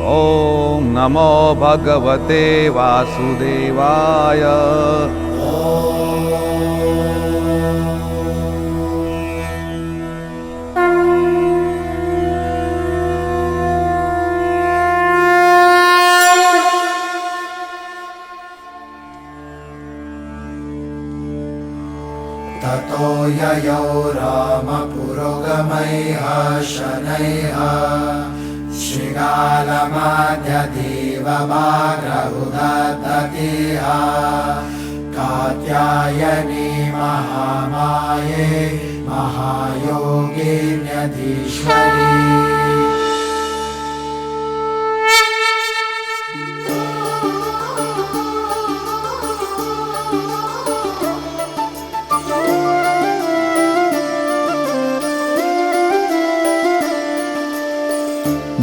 ओम नमो भगवते वासुदेवाय। ततो ययौ रामपुरोगमैः शनैः शृगालमध्यदेवमाग्रहुदधतीह कात्यायनी महामाये महायोगिन्यधीश्वरी।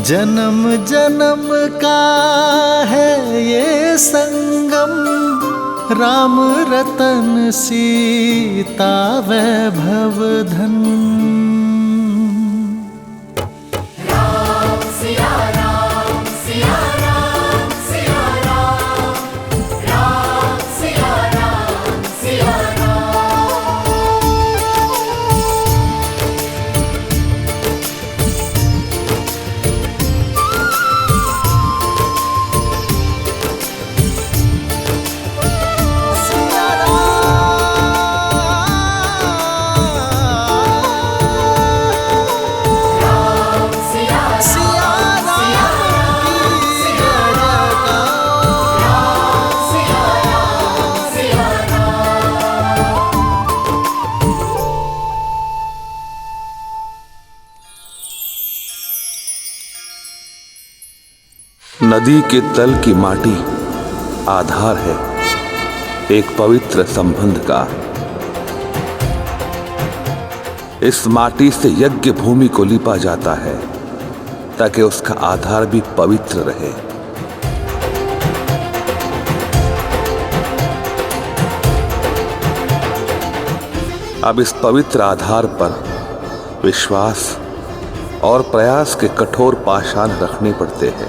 जन्म जन्म का है ये संगम, राम रतन सीता वैभव धन। राम सिया राम सिया राम सिया राम, राम सिया राम सिया नदी के तल की माटी आधार है एक पवित्र संबंध का। इस माटी से यज्ञ भूमि को लीपा जाता है ताकि उसका आधार भी पवित्र रहे। अब इस पवित्र आधार पर विश्वास और प्रयास के कठोर पाषाण रखने पड़ते हैं।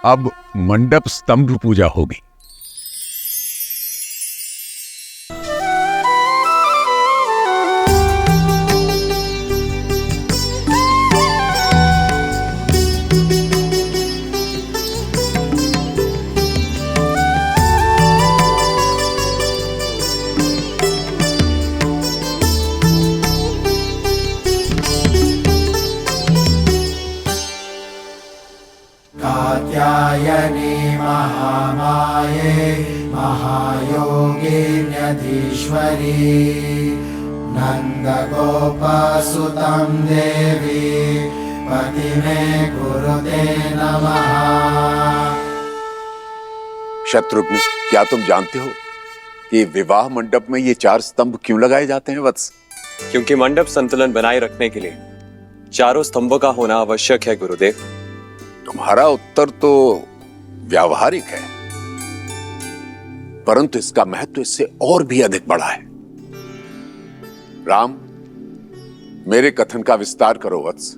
अब मंडप स्तंभ पूजा होगी। कात्यायनी महामाये महायोगिन्यधीश्वरी नन्दगोपसुतं देवी पतिमे कुरुते नमः। शत्रुघ्न, क्या तुम जानते हो कि विवाह मंडप में ये 4 स्तंभ क्यों लगाए जाते हैं वत्स? क्योंकि मंडप संतुलन बनाए रखने के लिए चारों स्तंभों का होना आवश्यक है गुरुदेव। तुम्हारा उत्तर तो व्यावहारिक है, परंतु इसका महत्व इससे और भी अधिक बड़ा है। राम, मेरे कथन का विस्तार करो वत्स।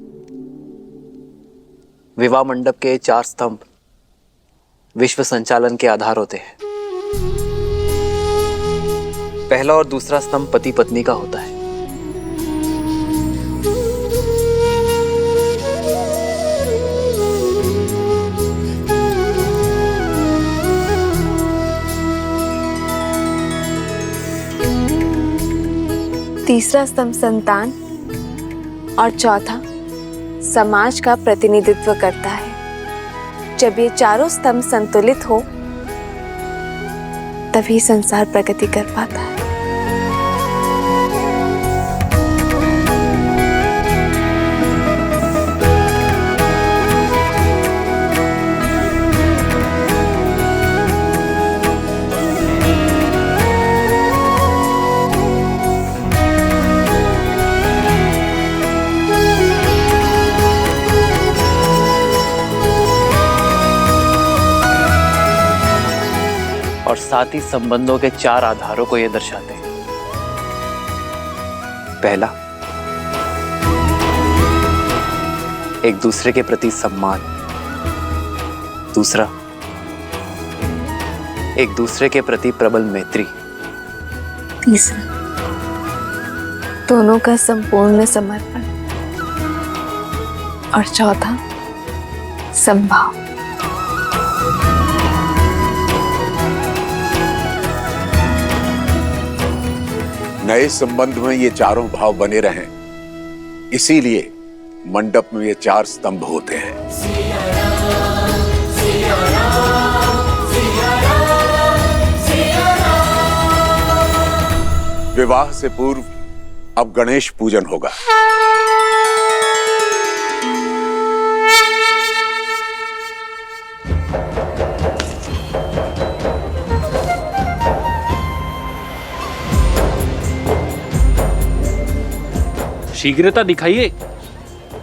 विवाह मंडप के 4 स्तंभ विश्व संचालन के आधार होते हैं। पहला और दूसरा स्तंभ पति पत्नी का होता है। तीसरा स्तंभ संतान और चौथा समाज का प्रतिनिधित्व करता है। जब ये चारों स्तंभ संतुलित हो तभी संसार प्रगति कर पाता है। और साथ ही संबंधों के 4 आधारों को ये दर्शाते हैं। पहला, एक दूसरे के प्रति सम्मान। दूसरा, एक दूसरे के प्रति प्रबल मैत्री। तीसरा, दोनों का संपूर्ण समर्पण। और चौथा, संभाव। नए संबंध में ये चारों भाव बने रहें, इसीलिए मंडप में ये 4 स्तंभ होते हैं। विवाह से पूर्व अब गणेश पूजन होगा। शीघ्रता दिखाइए।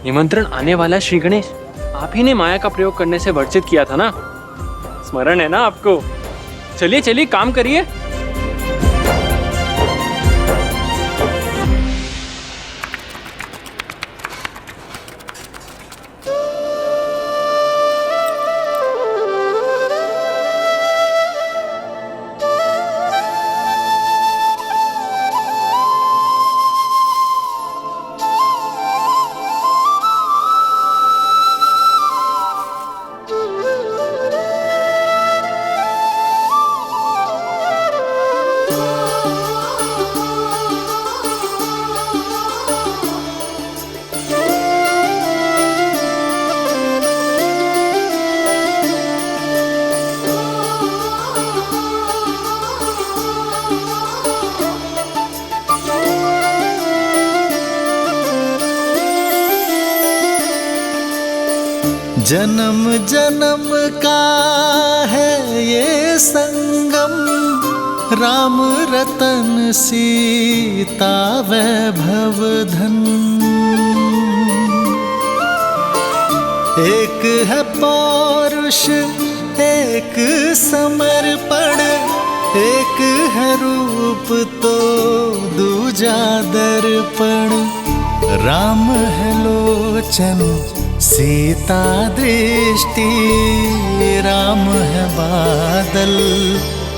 निमंत्रण आने वाला श्री गणेश। आप ही ने माया का प्रयोग करने से वर्जित किया था ना, स्मरण है ना आपको? चलिए चलिए काम करिए। जन्म जन्म का है ये संगम, राम रतन सीता वैभव धन। एक है पौरुष एक समर्पण, एक है रूप तो दूजा दर्पण। राम है लोचन सीता दृष्टि, राम है बादल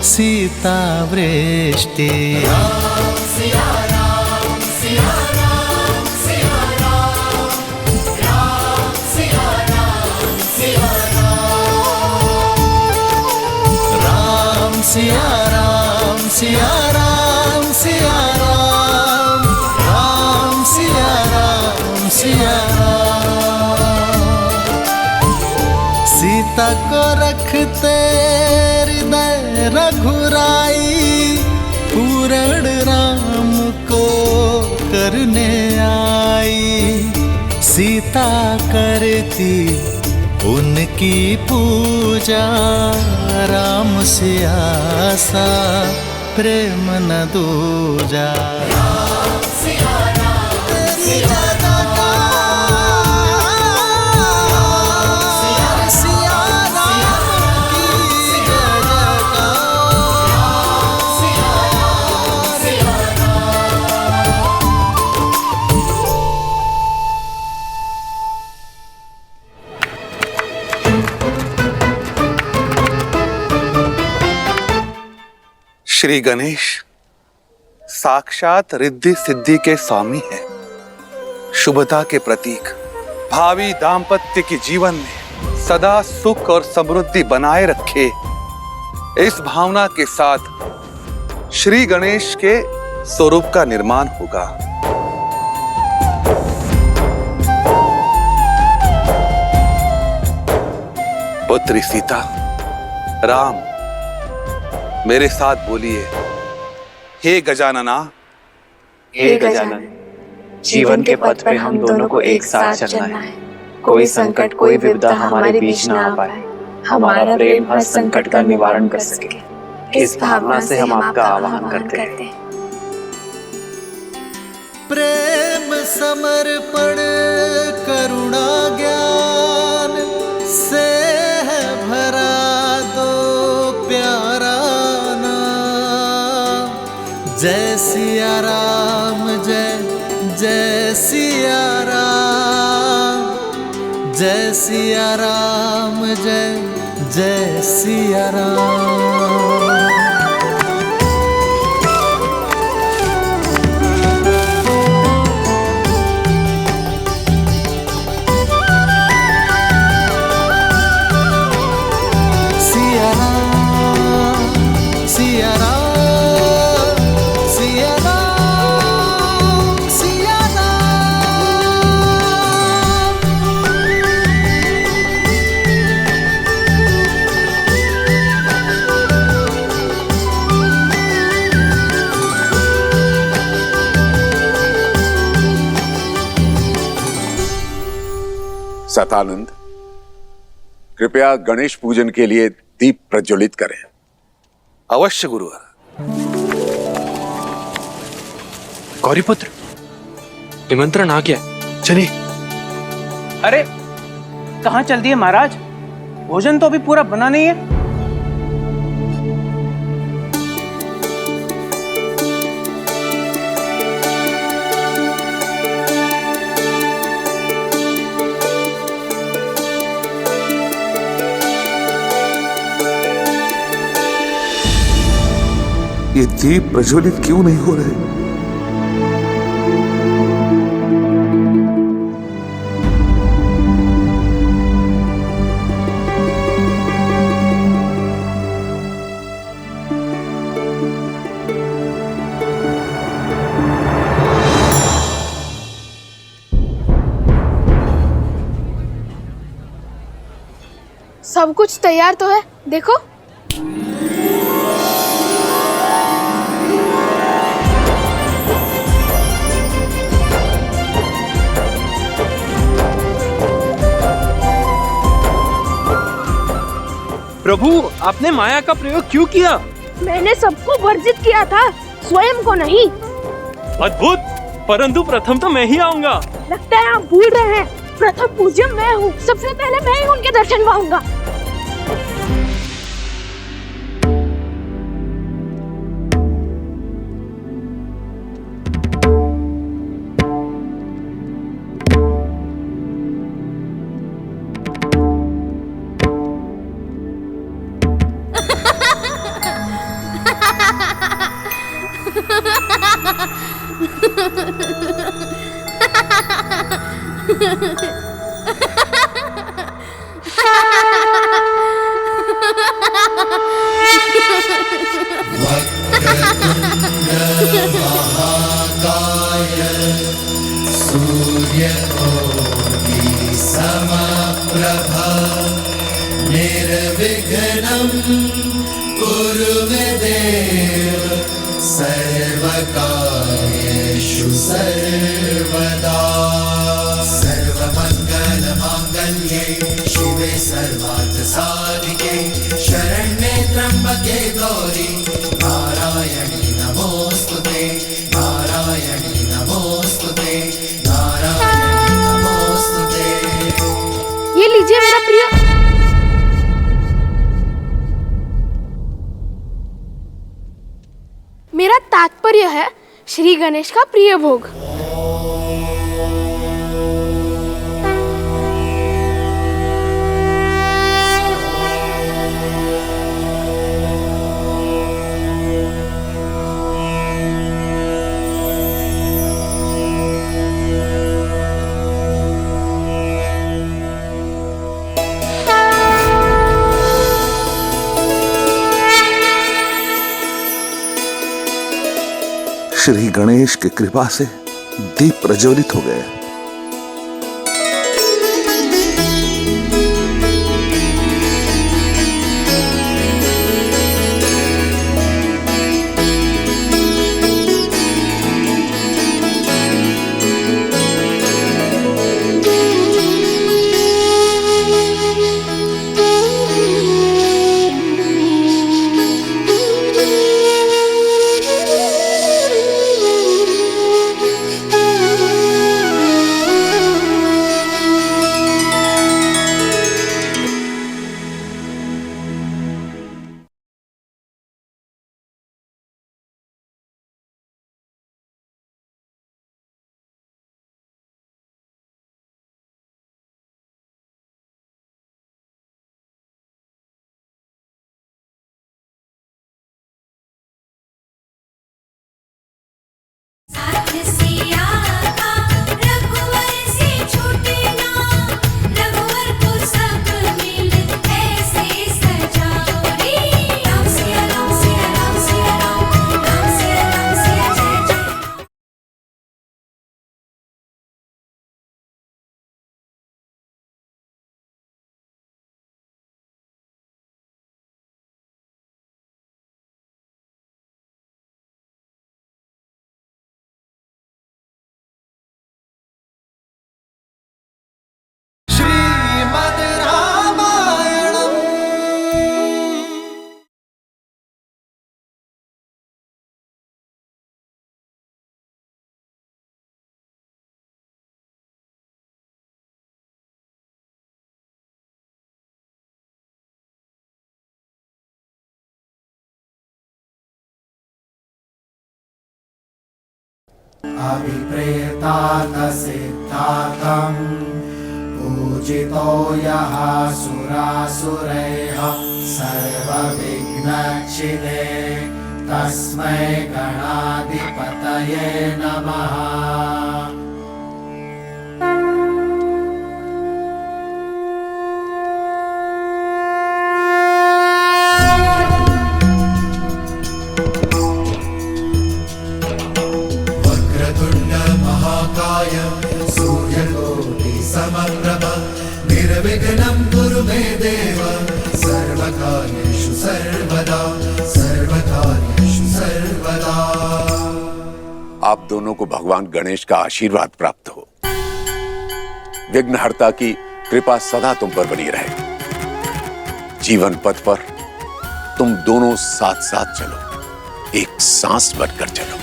सीता वृष्टि। राम सिया राम सिया राम सिया राम, राम सिया राम सिया राम, राम सिया राम सिया राम सिया राम, राम सिया राम सिया राम। सीता को रखते हृदय रघुराई, पूर्ण राम को करने आई। सीता करती उनकी पूजा, राम से आसा प्रेम न दूजा। राम सिया राम सिया श्री गणेश साक्षात रिद्धि सिद्धि के स्वामी हैं, शुभता के प्रतीक। भावी दाम्पत्य के जीवन में सदा सुख और समृद्धि बनाए रखे, इस भावना के साथ श्री गणेश के स्वरूप का निर्माण होगा। पुत्री सीता, राम, मेरे साथ बोलिए, हे गजानना। हे गजानन, जीवन के पथ पर हम दोनों को एक साथ चलना है। कोई संकट, कोई विपदा हमारे बीच ना आ पाए। हमारा प्रेम हर संकट का निवारण कर सके, इस भावना से हम आपका आह्वान करते हैं। प्रेम समर्पण करुणा ज्ञान से है भरा दो प्यारा नाम। जय सिया राम, जय जय सिया राम, जय सिया राम, जय जय सिया राम। सतानंद, कृपया गणेश पूजन के लिए दीप प्रज्वलित करें। अवश्य गुरुवर। गौरीपुत्र, निमंत्रण आ गया, चलिए। अरे कहाँ चल दिए महाराज? भोजन तो अभी पूरा बना नहीं है। ये दीप प्रज्वलित क्यों नहीं हो रहे? सब कुछ तैयार तो है, देखो। प्रभु, आपने माया का प्रयोग क्यों किया? मैंने सबको वर्जित किया था, स्वयं को नहीं। अद्भुत, परंतु प्रथम तो मैं ही आऊंगा। लगता है आप भूल रहे हैं, प्रथम पूज्य मैं हूँ। सबसे पहले मैं ही उनके दर्शन पाऊंगा। महाकाय सूर्यकोटि समप्रभा निर्विघ्नं कुरु मे देव सर्वकार्येषु सर्वदा। सर्वमङ्गलमाङ्गल्ये शिवे सर्वार्थसाधिके शरण्ये त्र्यम्बके गौरी नारायणी नमोस्तुते, नारायणी नमोस्तुते, नारायणी नमोस्तुते। ये लीजिए मेरा प्रिय। मेरा तात्पर्य है श्री गणेश का प्रिय भोग। श्री गणेश की कृपा से दीप प्रज्वलित हो गए। अभिप्रेतार्थसिद्धार्थं पूजितो यः सुरासुरैः सर्वविघ्नच्छिदे तस्मै गणाधिपतये नमः। सूर्यकोटिसमप्रभ निर्विघ्नं कुरु मे देव सर्वकार्येषु सर्वदा सर्वकार्येषु सर्वदा। आप दोनों को भगवान गणेश का आशीर्वाद प्राप्त हो। विघ्नहर्ता की कृपा सदा तुम पर बनी रहे। जीवन पथ पर तुम दोनों साथ साथ चलो, एक सांस बनकर चलो।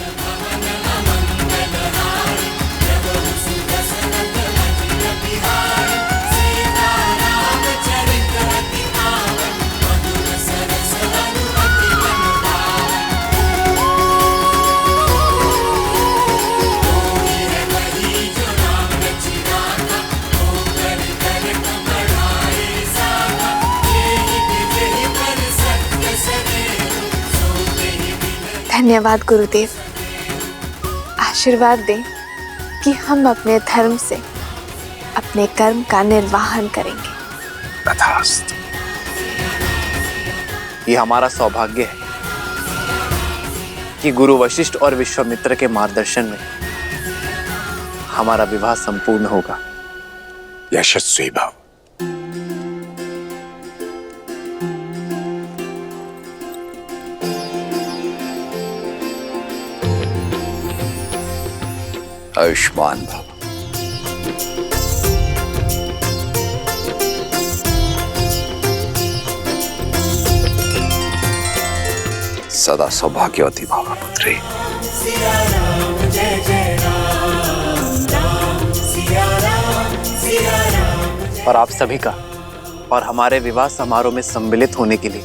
धन्यवाद गुरुदेव। आशीर्वाद दें कि हम अपने धर्म से अपने कर्म का निर्वाहन करेंगे। तथास्तु। ये हमारा सौभाग्य है कि गुरु वशिष्ठ और विश्वामित्र के मार्गदर्शन में हमारा विवाह संपूर्ण होगा। यशस्वी भव। आयुष्मान भव। सदा सौभाग्यवती भव पुत्री। और आप सभी का और हमारे विवाह समारोह में सम्मिलित होने के लिए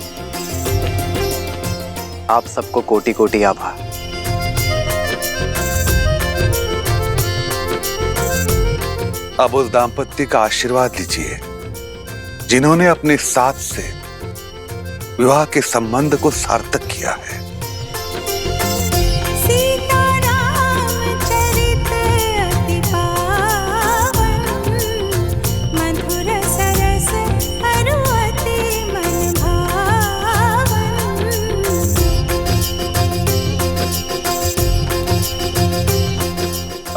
आप सबको कोटि कोटि आभार। अब उस दाम्पत्य का आशीर्वाद लीजिए जिन्होंने अपने साथ से विवाह के संबंध को सार्थक किया है।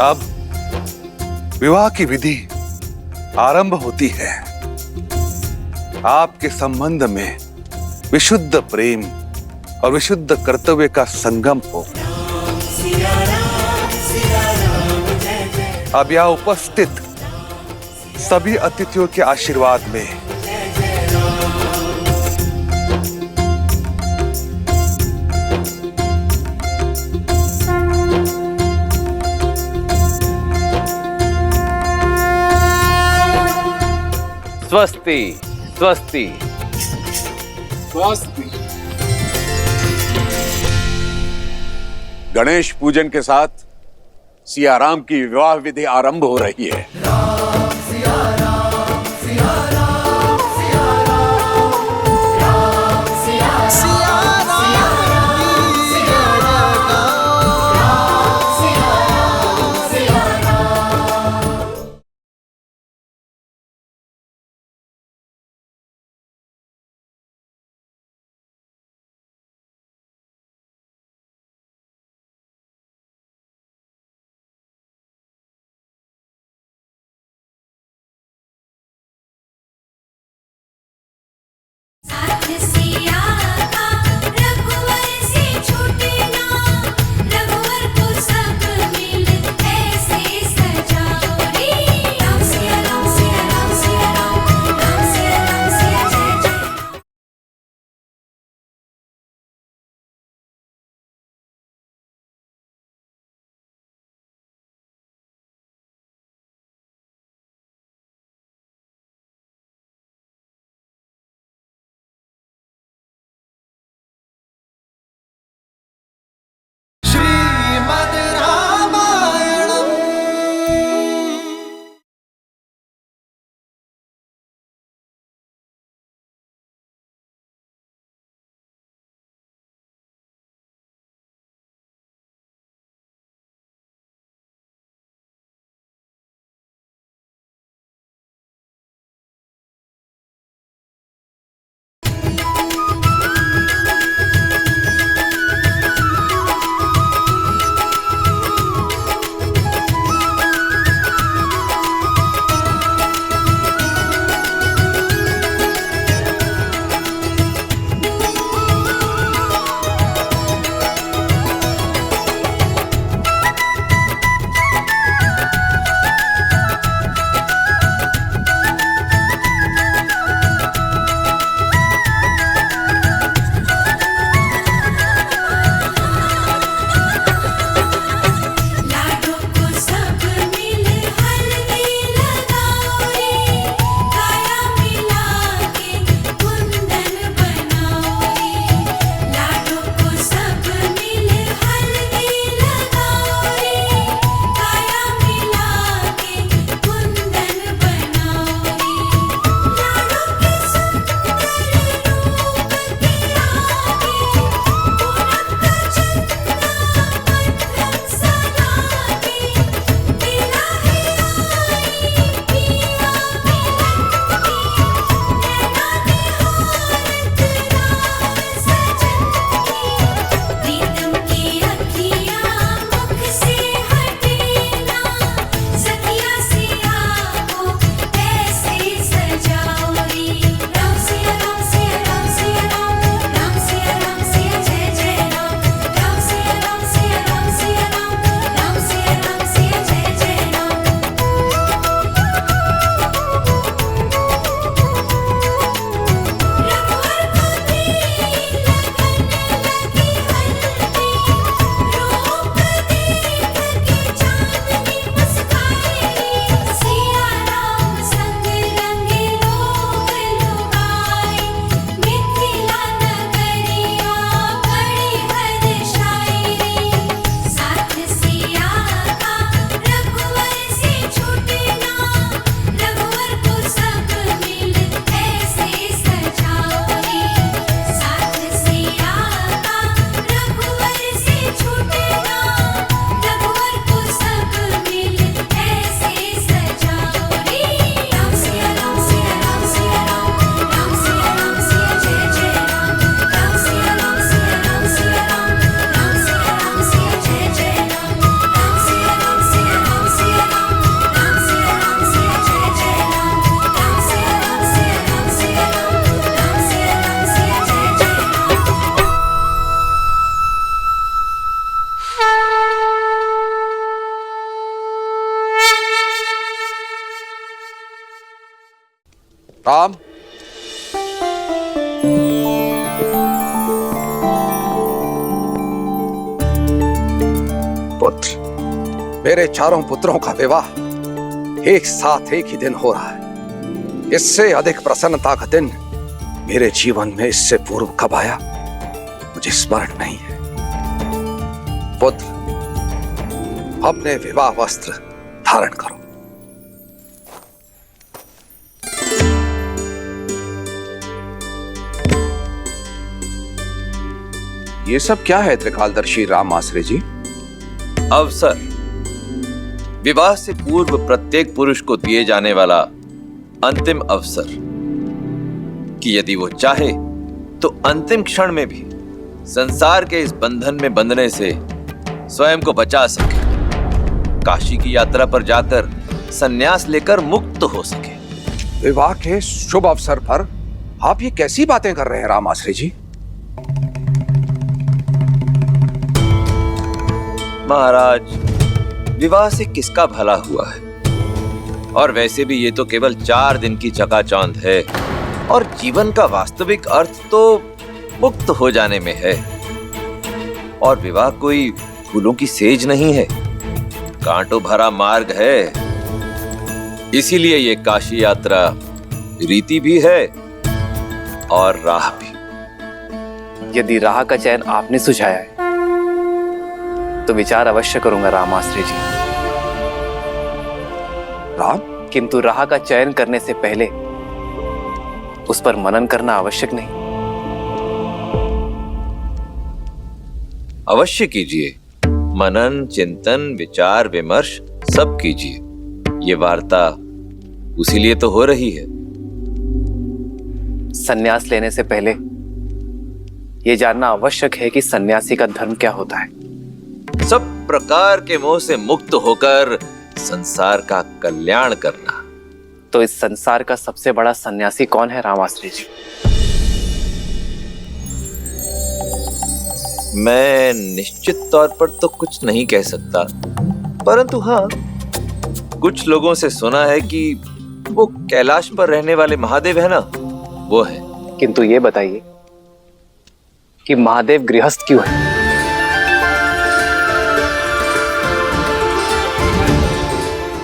अब विवाह की विधि आरंभ होती है। आपके संबंध में विशुद्ध प्रेम और विशुद्ध कर्तव्य का संगम हो। अब यहाँ उपस्थित सभी अतिथियों के आशीर्वाद में स्वस्ति स्वस्ति स्वस्ति। गणेश पूजन के साथ सियाराम की विवाह विधि आरंभ हो रही है। राम, पुत्र, मेरे चारों पुत्रों का विवाह एक साथ एक ही दिन हो रहा है। इससे अधिक प्रसन्नता का दिन मेरे जीवन में इससे पूर्व कब आया मुझे स्मरण नहीं है। पुत्र, अपने विवाह वस्त्र धारण करो। ये सब क्या है त्रिकालदर्शी राम आश्रय जी? अवसर, विवाह से पूर्व प्रत्येक पुरुष को दिए जाने वाला अंतिम अवसर कि यदि वो चाहे तो अंतिम क्षण में भी संसार के इस बंधन में बंधने से स्वयं को बचा सके, काशी की यात्रा पर जाकर संन्यास लेकर मुक्त हो सके। विवाह के शुभ अवसर पर आप ये कैसी बातें कर रहे हैं राम आश्रय जी? महाराज, विवाह से किसका भला हुआ है? और वैसे भी ये तो केवल 4 दिन की चकाचौंध है और जीवन का वास्तविक अर्थ तो मुक्त हो जाने में है। और विवाह कोई फूलों की सेज नहीं है, कांटों भरा मार्ग है। इसीलिए ये काशी यात्रा रीति भी है और राह भी। यदि राह का चयन आपने सुझाया है तो विचार अवश्य करूंगा रामाश्रय जी। राम, किंतु राह का चयन करने से पहले उस पर मनन करना आवश्यक नहीं? अवश्य कीजिए, मनन, चिंतन, विचार विमर्श सब कीजिए। ये वार्ता उसी लिए तो हो रही है। संन्यास लेने से पहले यह जानना आवश्यक है कि सन्यासी का धर्म क्या होता है। सब प्रकार के मोह से मुक्त होकर संसार का कल्याण करना। तो इस संसार का सबसे बड़ा सन्यासी कौन है रामाश्रय जी? मैं निश्चित तौर पर तो कुछ नहीं कह सकता, परंतु हाँ, कुछ लोगों से सुना है कि वो कैलाश पर रहने वाले महादेव है ना, वो है। किंतु ये बताइए कि महादेव गृहस्थ क्यों है?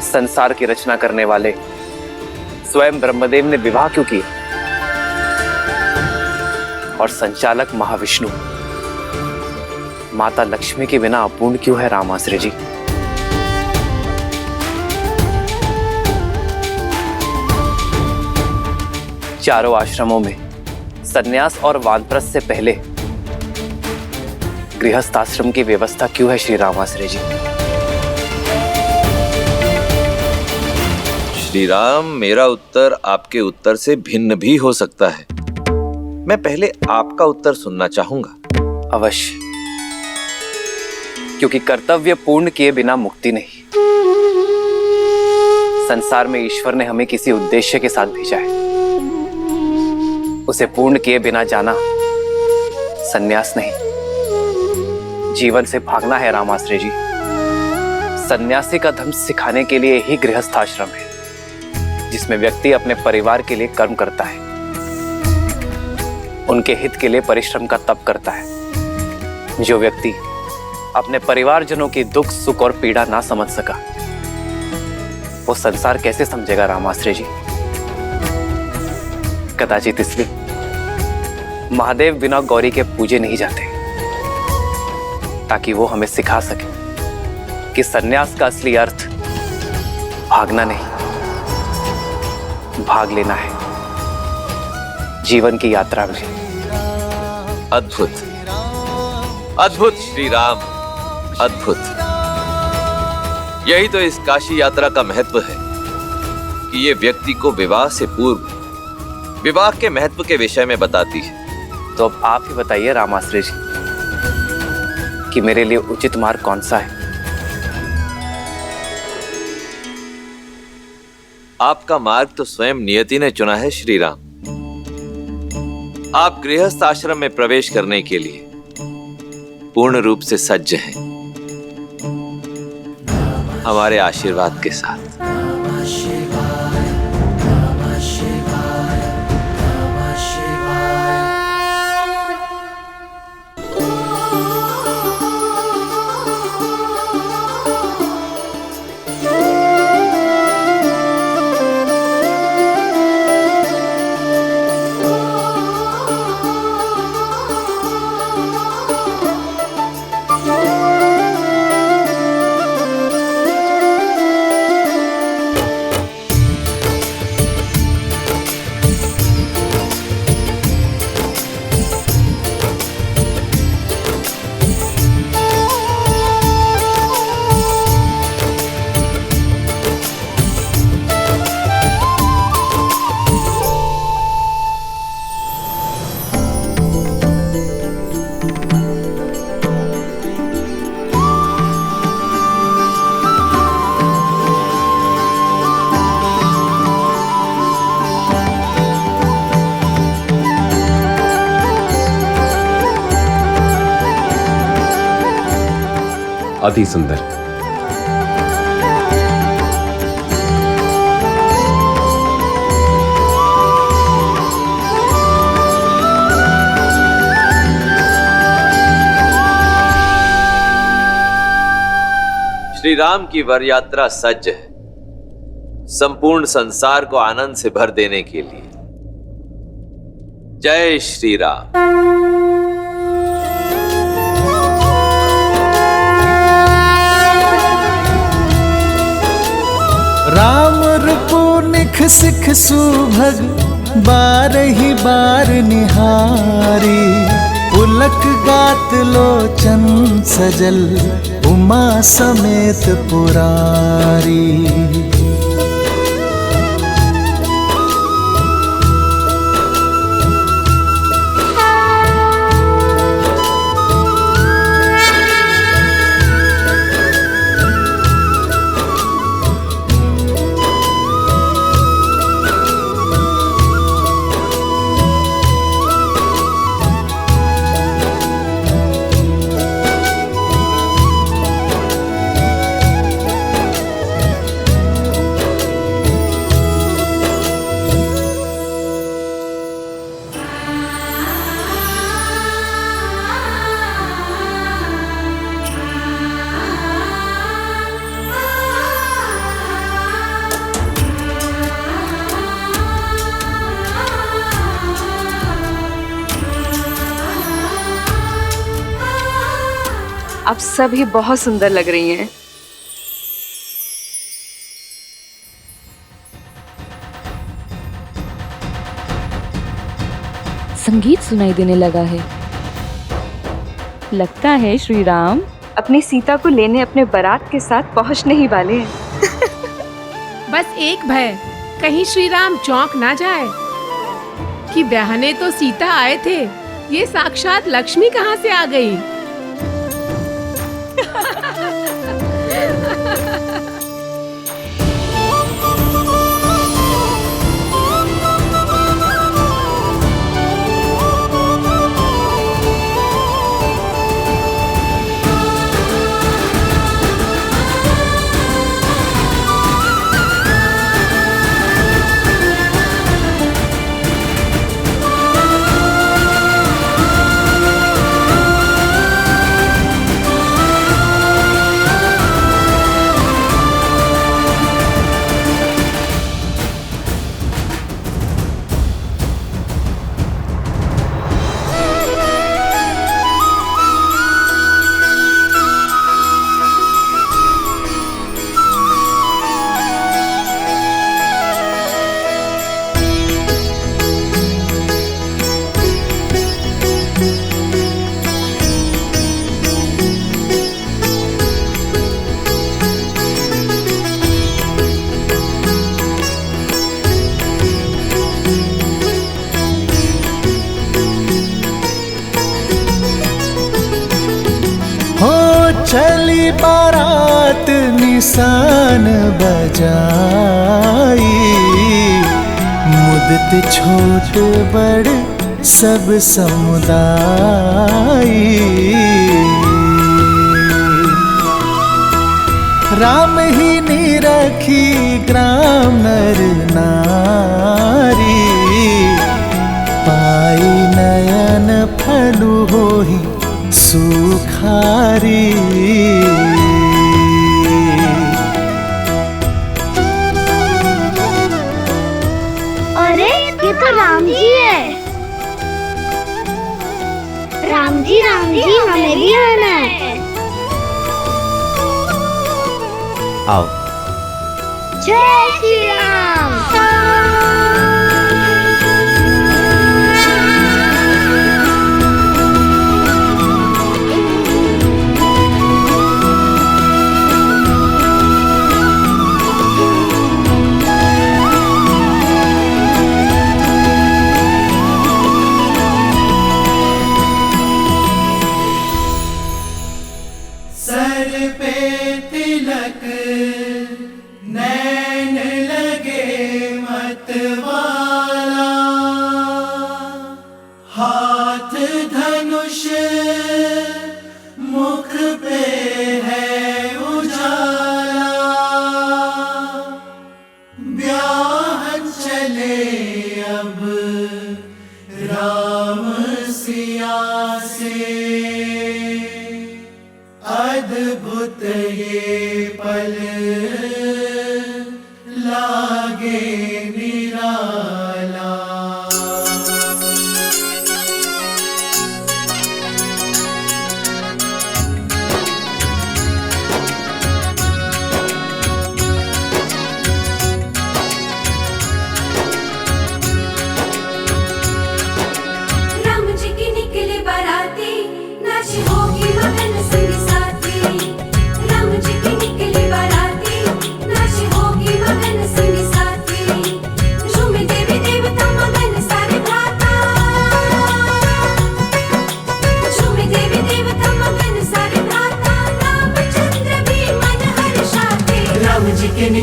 संसार की रचना करने वाले स्वयं ब्रह्मदेव ने विवाह क्यों किया? और संचालक महाविष्णु माता लक्ष्मी के बिना अपूर्ण क्यों है रामाश्रय जी? चारों आश्रमों में सन्यास और वानप्रस्थ से पहले गृहस्थ आश्रम की व्यवस्था क्यों है श्री रामाश्रय जी? श्री राम, मेरा उत्तर आपके उत्तर से भिन्न भी हो सकता है। मैं पहले आपका उत्तर सुनना चाहूंगा। अवश्य, क्योंकि कर्तव्य पूर्ण किए बिना मुक्ति नहीं। संसार में ईश्वर ने हमें किसी उद्देश्य के साथ भेजा है, उसे पूर्ण किए बिना जाना सन्यास नहीं, जीवन से भागना है रामाश्रय जी। सन्यासी का धर्म सिखाने के लिए ही गृहस्थ आश्रम है, जिसमें व्यक्ति अपने परिवार के लिए कर्म करता है, उनके हित के लिए परिश्रम का तप करता है। जो व्यक्ति अपने परिवारजनों की दुख, सुख और पीड़ा ना समझ सका, वो संसार कैसे समझेगा रामाश्रय जी? कदाचित इसलिए महादेव बिना गौरी के पूजे नहीं जाते, ताकि वो हमें सिखा सके कि सन्यास का असली अर्थ भागना नहीं, भाग लेना है जीवन की यात्रा में। अद्भुत, अद्भुत श्री राम, अद्भुत। यही तो इस काशी यात्रा का महत्व है कि ये व्यक्ति को विवाह से पूर्व विवाह के महत्व के विषय में बताती है। तो अब आप ही बताइए रामाश्रय जी कि मेरे लिए उचित मार्ग कौन सा है? आपका मार्ग तो स्वयं नियति ने चुना है श्री राम। आप गृहस्थ आश्रम में प्रवेश करने के लिए पूर्ण रूप से सज्ज हैं, हमारे आशीर्वाद के साथ। नमः शिवाय, नमः शिवाय, अति सुंदर। श्री राम की वर यात्रा सज्ज है संपूर्ण संसार को आनंद से भर देने के लिए। जय श्री राम। राम रूपो निख सिख सुभग बारही बार निहारी। पुलक गात लोचन सजल उमा समेत पुरारी। अब सभी बहुत सुंदर लग रही हैं। संगीत सुनाई देने लगा है। लगता है श्री राम अपनी सीता को लेने अपने बारात के साथ पहुंचने ही वाले हैं। बस एक भय, कहीं श्री राम चौंक ना जाए कि ब्याहने तो सीता आए थे, ये साक्षात लक्ष्मी कहाँ से आ गई। चली बारात निशान बजाई। मुदत छोट बड़ सब समुदाय। राम ही निरखी ग्राम नर नारी। पाई नयन फलु होहि सुखारी। अरे ये तो राम जी है। राम जी हमें भी आना है। आओ। जय श्री राम। सर पे तिलक नैन लगे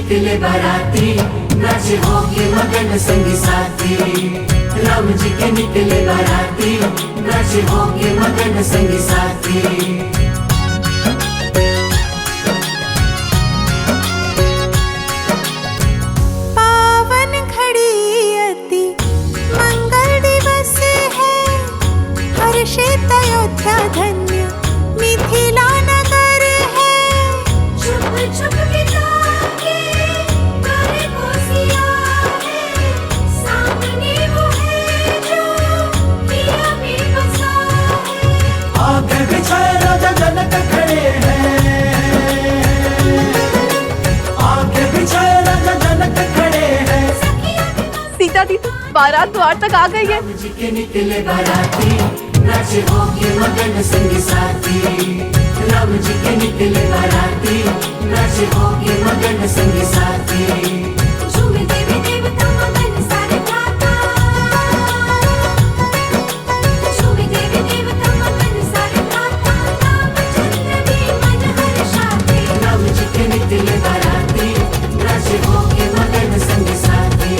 निकले बाराती, नाचे होके मगन संगी साथी। राम जी के निकले बाराती, नाचे होके मगन संगी साथी। पावन घड़ी अति मंगल दिवस है, हर्षित अयोध्या धन्य मिथिला नगर है। छुप छुप बिता के करे कोसिया है, सामने वो है जो पिया में बसा है। आगे बिछाए राजा जनक खड़े हैं, आगे बिछाए राजा जनक खड़े हैं। सीता दीदी बारात द्वार तक आ गई है। राम जी के निकले बाराती, नाचे होके मगन संगी साथी। राम जी के निकले बाराती, नाचे होके मगन संगी साथी। झूमे देवी देवता मगन सारे गाता, झूमे देवी देवता मगन सारे गाता। रामचंद्र भी मन हर्षाते, राम जी के निकले बाराती, नाचे होके मगन संगी साथी।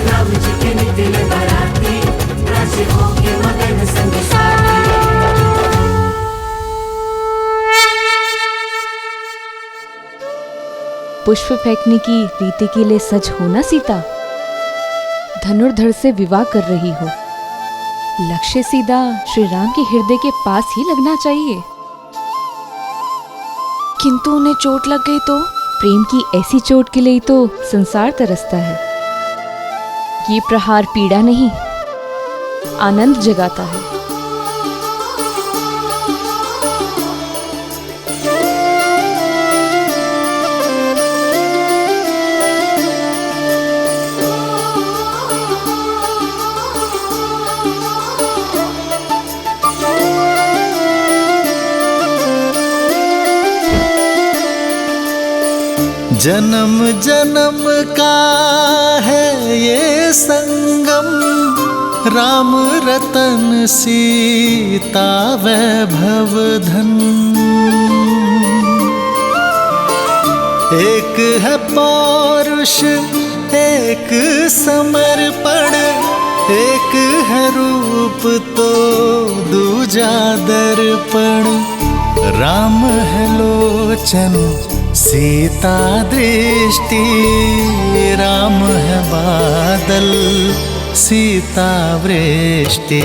राम जी के निकले बाराती, नाचे होके मगन संगी साथी। पुष्प फेंकने की रीति के लिए सज हो ना सीता। धनुर्धर से विवाह कर रही हो, लक्ष्य सीधा श्री राम के हृदय के पास ही लगना चाहिए। किंतु उन्हें चोट लग गई तो? प्रेम की ऐसी चोट के लिए तो संसार तरसता है। ये प्रहार पीड़ा नहीं, आनंद जगाता है। जन्म जन्म का है ये संगम, राम रतन सीता वैभव धन। एक है पौरुष एक समर्पण, एक है रूप तो दूजा दर्पण। राम है लोचन सीता दृष्टि, राम है बादल सीता वृष्टि।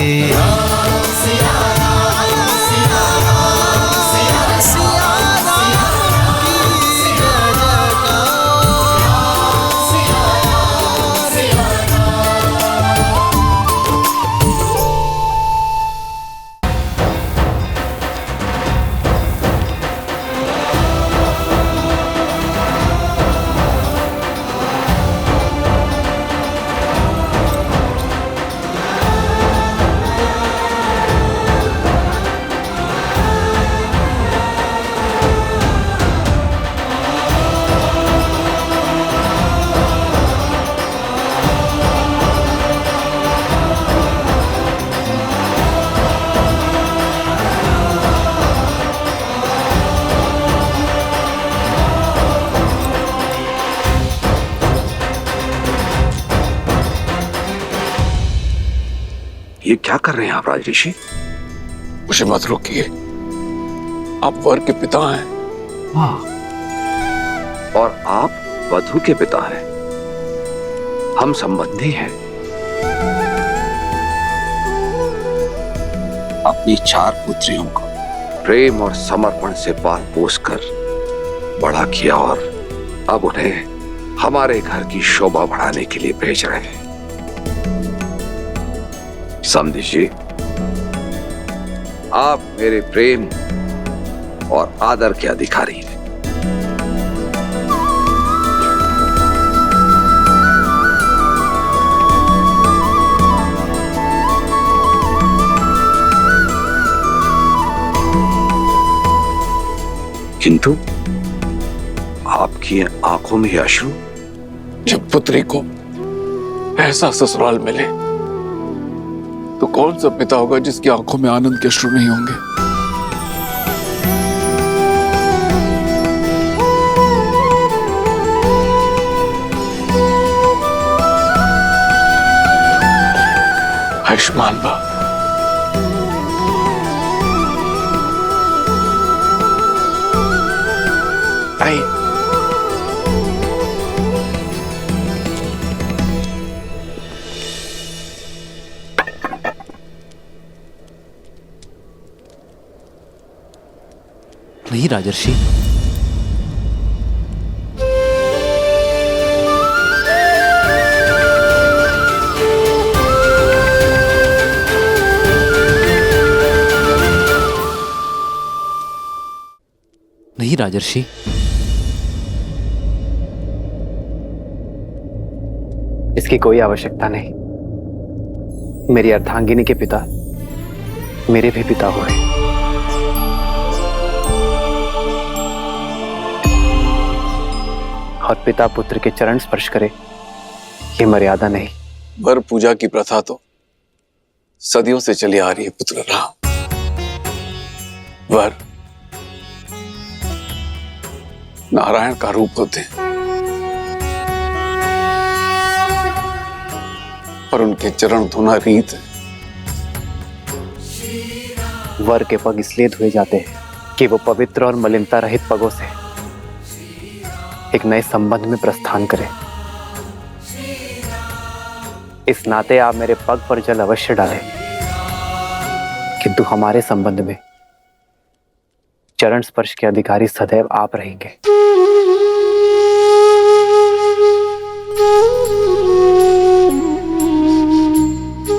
ये क्या कर रहे हैं आप राज ऋषि? मुझे मत रोकिए, आप वर के पिता हैं। हाँ, और आप वधू के पिता हैं। हम संबंधी हैं। अपनी 4 पुत्रियों को प्रेम और समर्पण से पाल पोस कर बड़ा किया और अब उन्हें हमारे घर की शोभा बढ़ाने के लिए भेज रहे हैं। समझिए, आप मेरे प्रेम और आदर के अधिकारी हैं। किंतु आपकी आंखों में अश्रु? जब पुत्री को ऐसा ससुराल मिले तो कौन सा पिता होगा जिसकी आंखों में आनंद के अश्रु नहीं होंगे? आयुष्मान भव। आई नहीं राजर्षि, नहीं राजर्षि, इसकी कोई आवश्यकता नहीं। मेरी अर्धांगिनी के पिता मेरे भी पिता हुए। और पिता पुत्र के चरण स्पर्श करे, ये मर्यादा नहीं। वर पूजा की प्रथा तो सदियों से चली आ रही है पुत्र राम। वर नारायण का रूप होते हैं और उनके चरण धोना रीत है। वर के पग इसलिए धोए जाते हैं कि वो पवित्र और मलिनता रहित पगों से एक नए संबंध में प्रस्थान करें। इस नाते आप मेरे पग पर जल अवश्य डालें, किंतु हमारे संबंध में चरण स्पर्श के अधिकारी सदैव आप रहेंगे।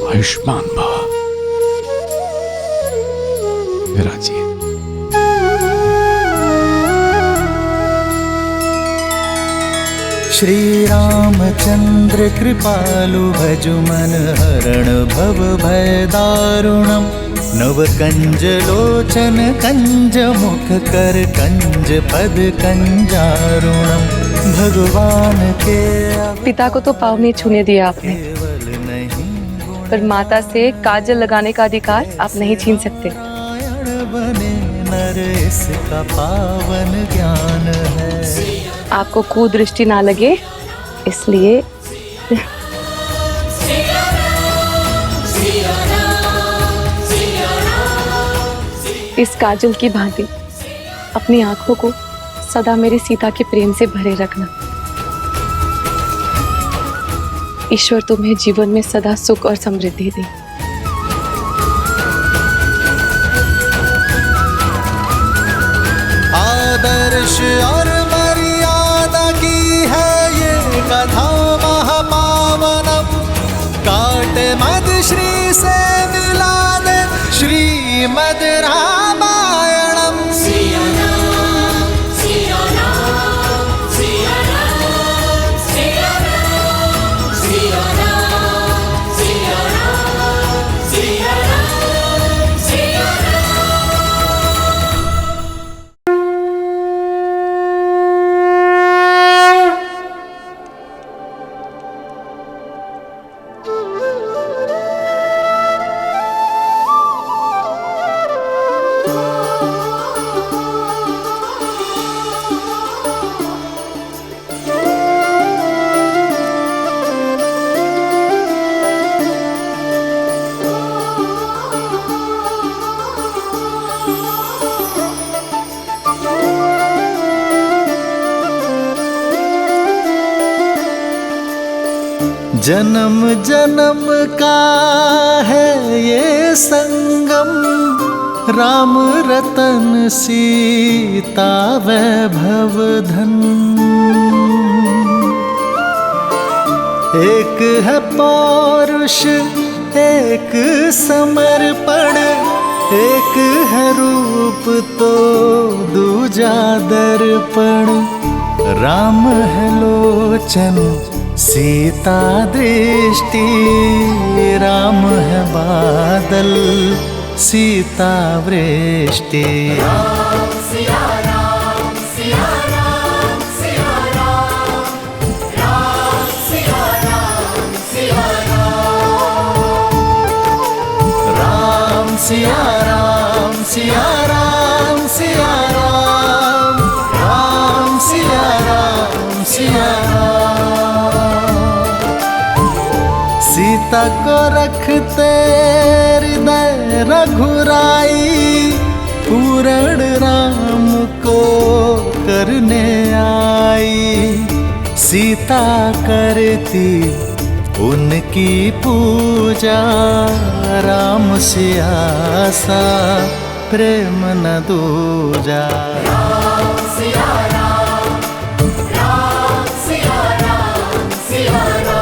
आयुष्मान भव मेरा जी। श्री रामचंद्र कृपालु भजु मन हरण भव भय दारुणम। नव कंज लोचन कंज मुख कर कंज पद कंजारुणम। भगवान के पिता को तो पाँव नहीं छूने दिया आपने, पर माता से काजल लगाने का अधिकार आप नहीं छीन सकते। बने नर इसका पावन ज्ञान है। आपको कुदृष्टि ना लगे इसलिए इस काजल की भांति अपनी आंखों को सदा मेरी सीता के प्रेम से भरे रखना। ईश्वर तुम्हें जीवन में सदा सुख और समृद्धि दे। आदर्श और मर्यादा की है ये कथा महापावनम। काट मद श्री से मिला दे श्रीमद रामायणम। सिया राम, सिया राम, सिया राम, सिया राम, सिया राम, सिया राम, सिया राम, सिया जन्म जन्म का है ये संगम। राम रतन सीता वैभव धन। एक है पौरुष एक समर्पण। एक है रूप तो दूजा दर्पण। राम है लोचन सीता दृष्टि। राम है बादल सीता वृष्टि। राम सिया राम, सिया राम, सिया राम। राम सिया राम, सिया राम। राम सिया राम, सिया राम, सिया राम। राम सिया राम, सिया राम। सीता को रखते हृदय रघुराई, पूर्ण राम को करने आई। सीता करती उनकी पूजा, राम सिया सा प्रेम न दूजा। राम सिया राम, राम सिया राम, सिया राम।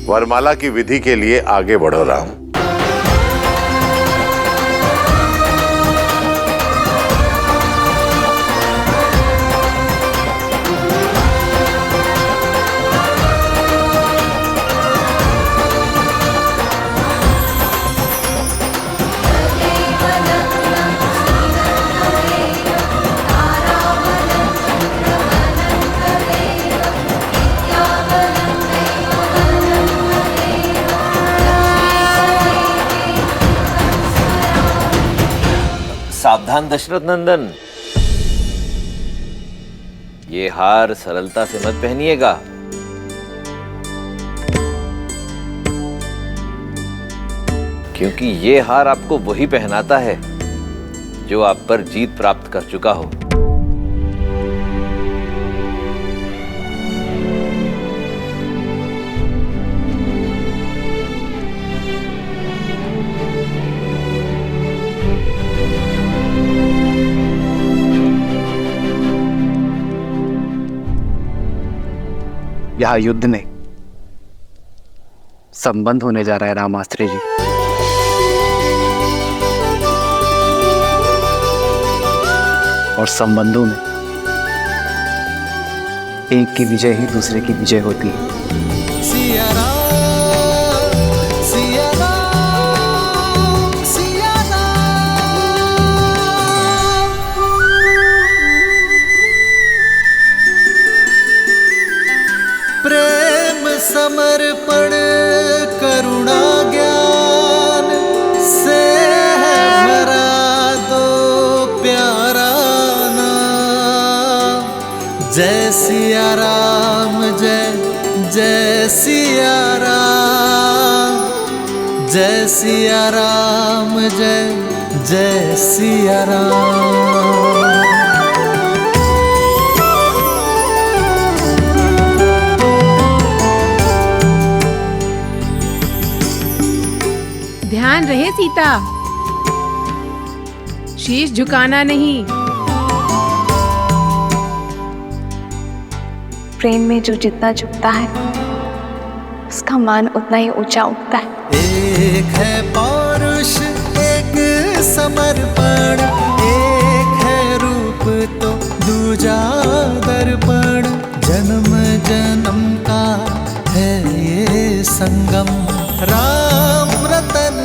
वरमाला की विधि के लिए आगे बढ़ो राम। सावधान दशरथ नंदन, ये हार सरलता से मत पहनिएगा। क्योंकि ये हार आपको वही पहनाता है जो आप पर जीत प्राप्त कर चुका हो। यहाँ युद्ध नहीं, संबंध होने जा रहा है रामास्त्री जी। और संबंधों में एक की विजय ही दूसरे की विजय होती है। सिया राम, सिया राम, सिया प्रेम समर्पण करुणा ज्ञान से है भरा दो प्यारा नाम। जय सिया राम, जय जय सिया राम, जय सिया राम, जय जय सिया राम। ध्यान रहे सीता, शीश झुकाना नहीं। प्रेम में जो जितना झुकता है उसका मान उतना ही ऊंचा उठता है। एक है पौरुष, एक समर्पण, एक है रूप तो दूजा दर्पण। जन्म जन्म का है ये संगम, राम रतन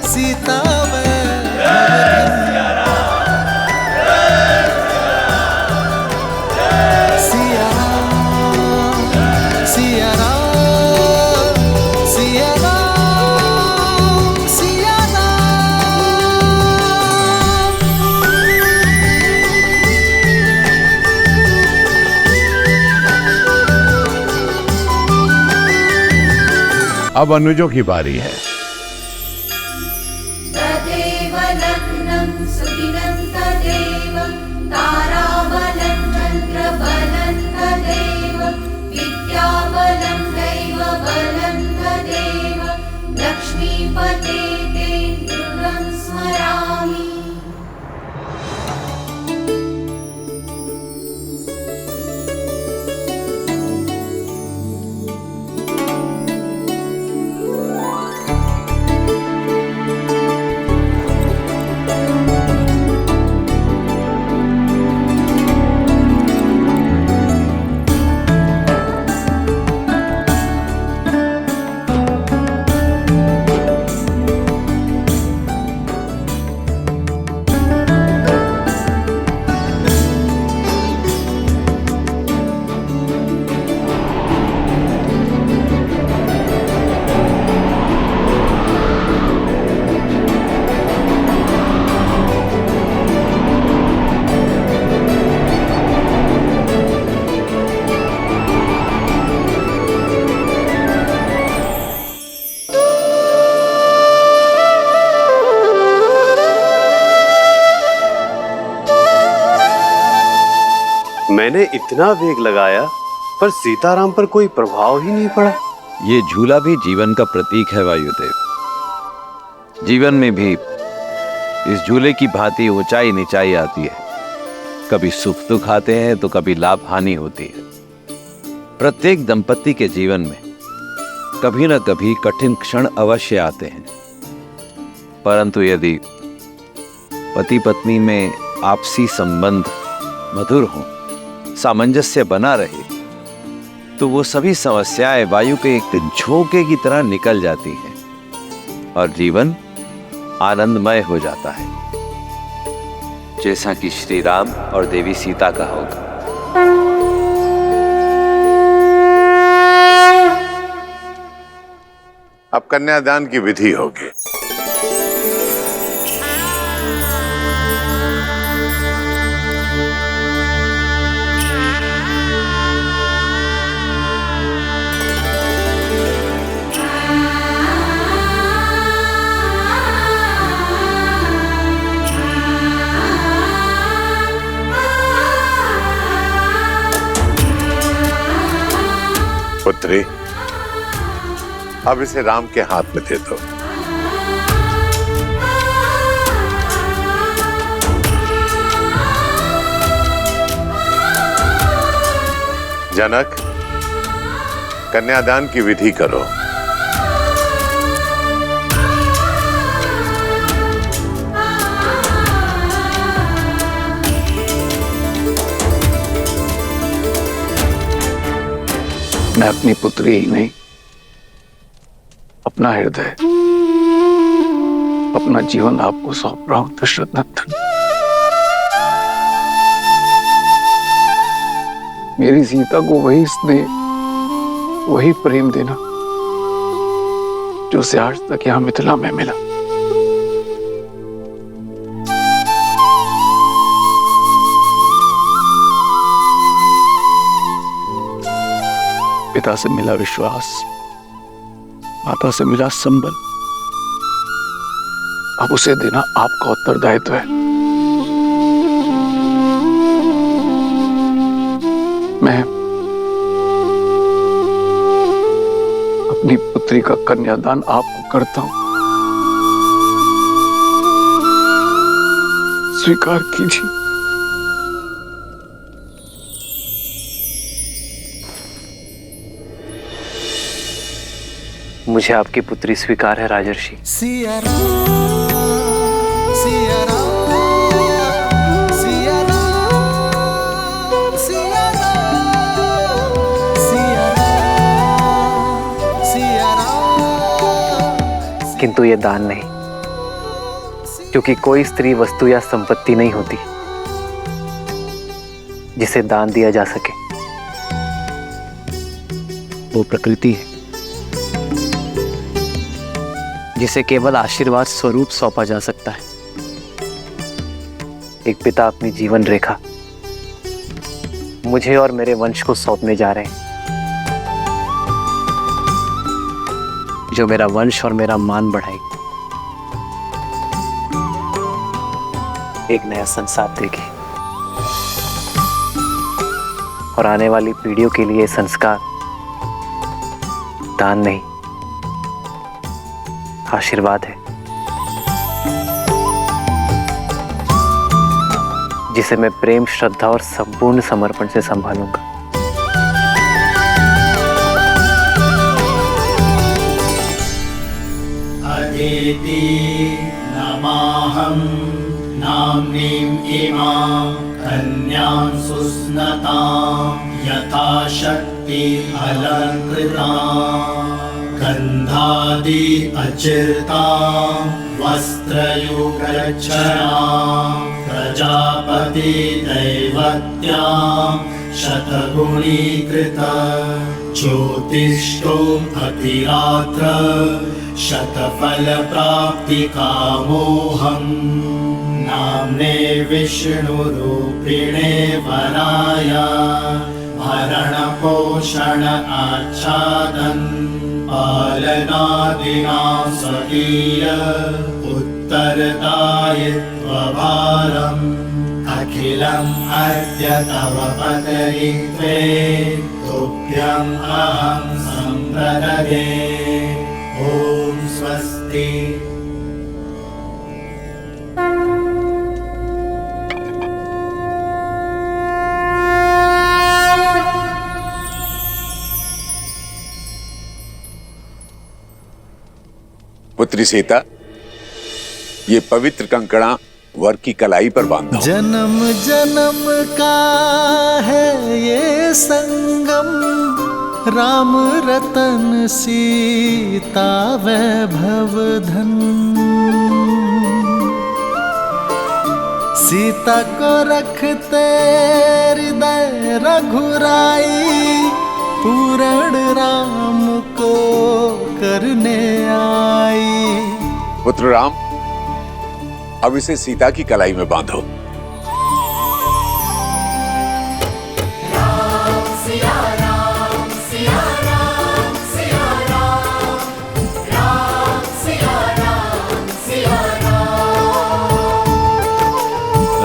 सीता अब अनुजों की बारी है। तदेव लग्नं सुदिनं तदेव, ताराबलं चन्द्रबलं तदेव, विद्याबलं दैवबलं तदेव, लक्ष्मीपते ते दृढं स्मरामि। मैंने इतना वेग लगाया पर सीताराम पर कोई प्रभाव ही नहीं पड़ा। ये झूला भी जीवन का प्रतीक है वायुदेव। जीवन में भी इस झूले की भांति ऊंचाई नीचाई आती है। कभी सुख दुख आते हैं तो कभी लाभ हानि होती है। प्रत्येक दंपति के जीवन में कभी न कभी कठिन क्षण अवश्य आते हैं, परंतु यदि पति पत्नी में आपसी संबंध मधुर हो, सामंजस्य बना रहे, तो वो सभी समस्याएं वायु के एक झोंके की तरह निकल जाती हैं और जीवन आनंदमय हो जाता है, जैसा कि श्री राम और देवी सीता का होगा। अब कन्यादान की विधि होगी। पुत्री, अब इसे राम के हाथ में दे दो। जनक, कन्यादान की विधि करो। मैं अपनी पुत्री ही नहीं, अपना हृदय, अपना जीवन आपको सौंप रहा हूं दशरथ नंदन। मेरी सीता को वही स्नेह, वही प्रेम देना जो उसे आज तक यहां मिथिला में मिला। पिता से मिला विश्वास, माता से मिला संबल, अब उसे देना आपका उत्तरदायित्व है। मैं अपनी पुत्री का कन्यादान आपको करता हूं, स्वीकार कीजिए। मुझे आपकी पुत्री स्वीकार है राजर्षि। सिया राम, सिया राम, सिया राम, सिया राम, सिया राम, सिया राम। किंतु ये दान नहीं, क्योंकि कोई स्त्री वस्तु या संपत्ति नहीं होती जिसे दान दिया जा सके। वो प्रकृति है जिसे केवल आशीर्वाद स्वरूप सौंपा जा सकता है। एक पिता अपनी जीवन रेखा मुझे और मेरे वंश को सौंपने जा रहे हैं, जो मेरा वंश और मेरा मान बढ़ाएगी, एक नया संसार देगी और आने वाली पीढ़ियों के लिए संस्कार दान नहीं, आशीर्वाद है, जिसे मैं प्रेम, श्रद्धा और संपूर्ण समर्पण से संभालूंगा। अदिति नमाहं नाम्नीं इमां कन्यां सुस्नतां यथाशक्ति अलङ्कृतां गन्धादि अचिर्तां वस्त्रयुगच्छां प्रजापति दैवत्यां शतगुणीकृत ज्योतिष्ठोम् अतिरात्र शतफलप्राप्तिकामोऽहम् नाम्ने विष्णुरूपिणे वराय भरणपोषण आच्छादन् पालनादिना स्वकीय उत्तरदायित्वभारम् अखिल अखिलम् अद्य तव पदयित्वे तुभ्यम् अहं सम्प्रददे ॐ स्वस्ति। पुत्री सीता, ये पवित्र कंकड़ा वर की कलाई पर बांधो। जन्म जन्म का है ये संगम, राम रतन सीता वैभव धन। सीता को रखते हृदय रघुराई, पूर्ण राम को करने आई। पुत्र राम, अब इसे सीता की कलाई में बांधो।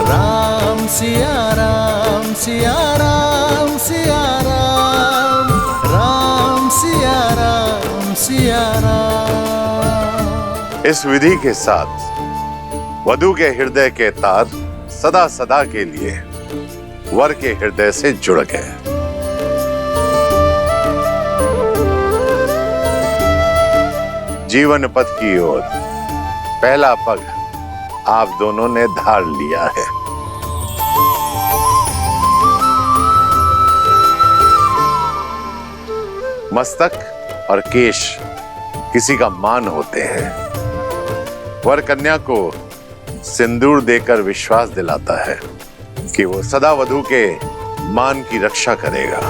राम सिया राम सिया राम सिया राम, राम सिया राम सिया राम। इस विधि के साथ वधू के हृदय के तार सदा सदा के लिए वर के हृदय से जुड़ गए। जीवन पथ की ओर पहला पग आप दोनों ने धार लिया है। मस्तक और केश किसी का मान होते हैं। वर कन्या को सिंदूर देकर विश्वास दिलाता है कि वो सदा वधू के मान की रक्षा करेगा।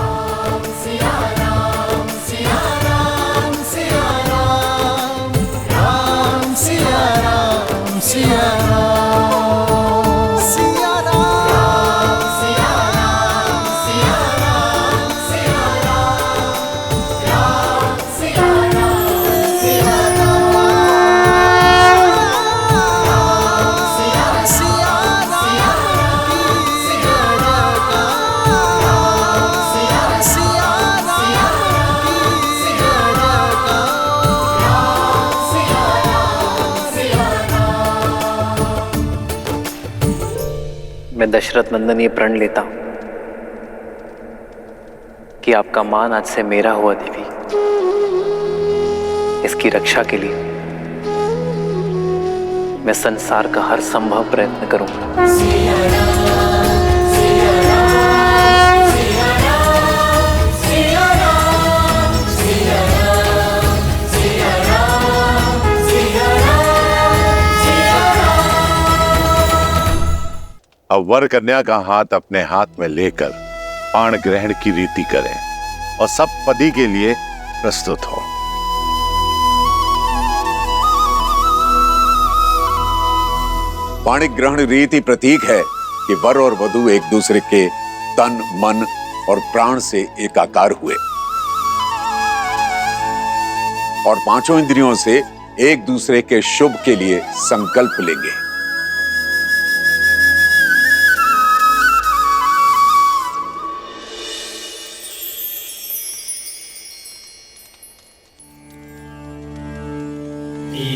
मैं दशरथ नंदन ये प्रण लेता हूं कि आपका मान आज से मेरा हुआ देवी। इसकी रक्षा के लिए मैं संसार का हर संभव प्रयत्न करूंगा। अब वर कन्या का हाथ अपने हाथ में लेकर पाण ग्रहण की रीति करें और सब पदी के लिए प्रस्तुत हो। पाणिक ग्रहण रीति प्रतीक है कि वर और वधू एक दूसरे के तन, मन और प्राण से एकाकार हुए और पांचों इंद्रियों से एक दूसरे के शुभ के लिए संकल्प लेंगे।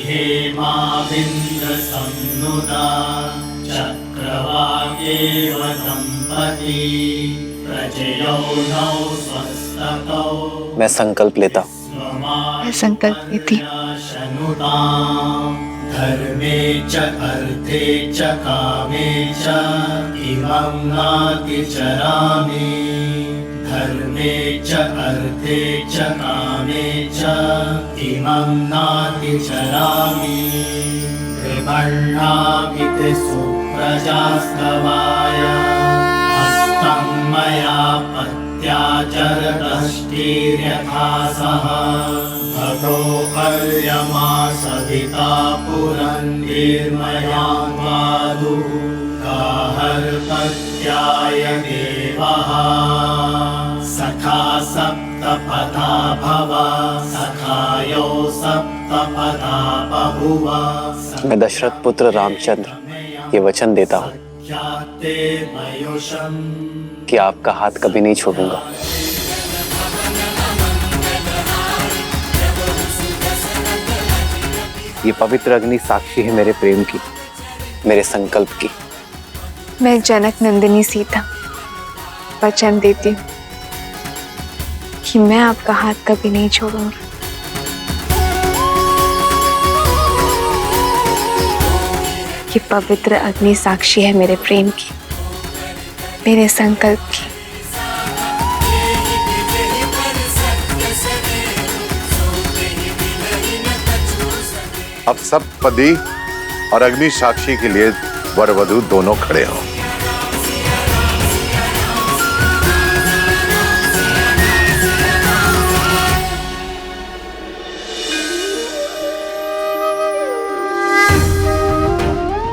हेमाविन्द्र संनुदा चक्रवाकेव दंपती प्रजयौनौ स्वस्तकौ। मैं संकल्प लेता हूं। मैं संकल्प लेती धर्मे च अर्थे च कामे च इमं नातिचरामि। धर्मे च अर्थे च कामे च इमं नातिचरामि। कृपण्णामिति सुप्रजास्तवाय हस्तं मया पत्याचरदष्टिर्यथा सह। भगो अर्यमा सविता पुरन्दिर्मया वादु गाहर्पत्याय देवः। सखा सप्तपथा भव सखायो सप्तपथा बभुव। मैं दशरथ पुत्र रामचंद्र ये वचन देता हूं जाते मयोषम कि आपका हाथ कभी नहीं छोड़ूंगा। ये पवित्र अग्नि साक्षी है मेरे प्रेम की, मेरे संकल्प की। मैं जनक नंदिनी सीता वचन देती हूँ कि मैं आपका हाथ कभी नहीं छोड़ूंगी। ये पवित्र अग्नि साक्षी है मेरे प्रेम की, मेरे संकल्प की। अब सब पति और अग्नि साक्षी के लिए वर वधू दोनों खड़े हों।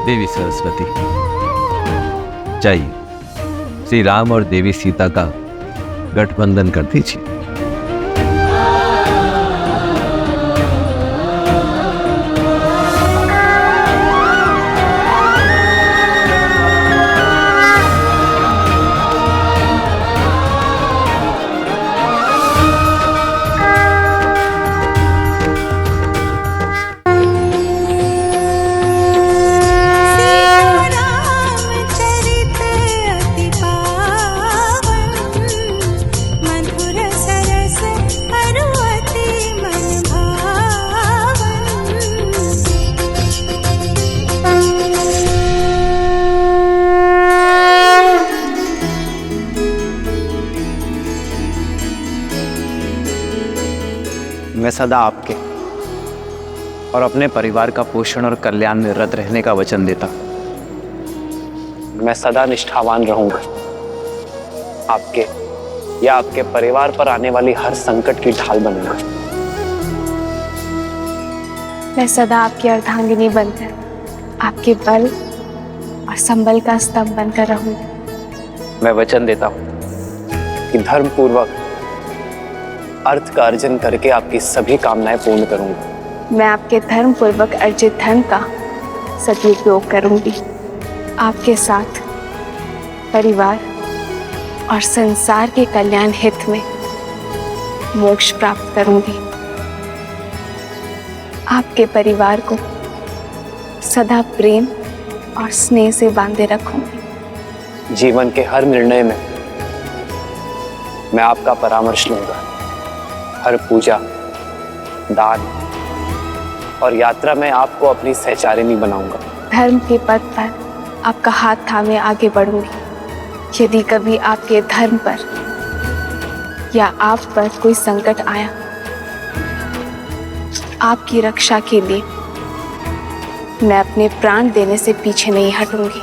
देवी सरस्वती, जाइए श्री राम और देवी सीता का गठबंधन कर दीजिए। मैं सदा आपके और अपने परिवार का पोषण और कल्याण में रत रहने का वचन देता। मैं सदा निष्ठावान रहूंगा, आपके या आपके परिवार पर आने वाली हर संकट की ढाल बनूंगा। मैं सदा आपकी अर्धांगिनी बनकर आपके बल और संबल का स्तंभ बनकर रहूंगी। मैं वचन देता हूं कि धर्म पूर्वक अर्थ का अर्जन करके आपकी सभी कामनाएं पूर्ण करूंगा। मैं आपके धर्म पूर्वक अर्जित धन का सदुपयोग करूंगी। आपके साथ परिवार और संसार के कल्याण हित में मोक्ष प्राप्त करूंगी। आपके परिवार को सदा प्रेम और स्नेह से बांधे रखूंगी। जीवन के हर निर्णय में मैं आपका परामर्श लूंगा। हर पूजा, दान और यात्रा में आपको अपनी सहचारिणी बनाऊंगा। धर्म के पथ पर आपका हाथ थामे आगे बढ़ूंगी। यदि कभी आपके धर्म पर या आप पर कोई संकट आया, आपकी रक्षा के लिए मैं अपने प्राण देने से पीछे नहीं हटूंगी।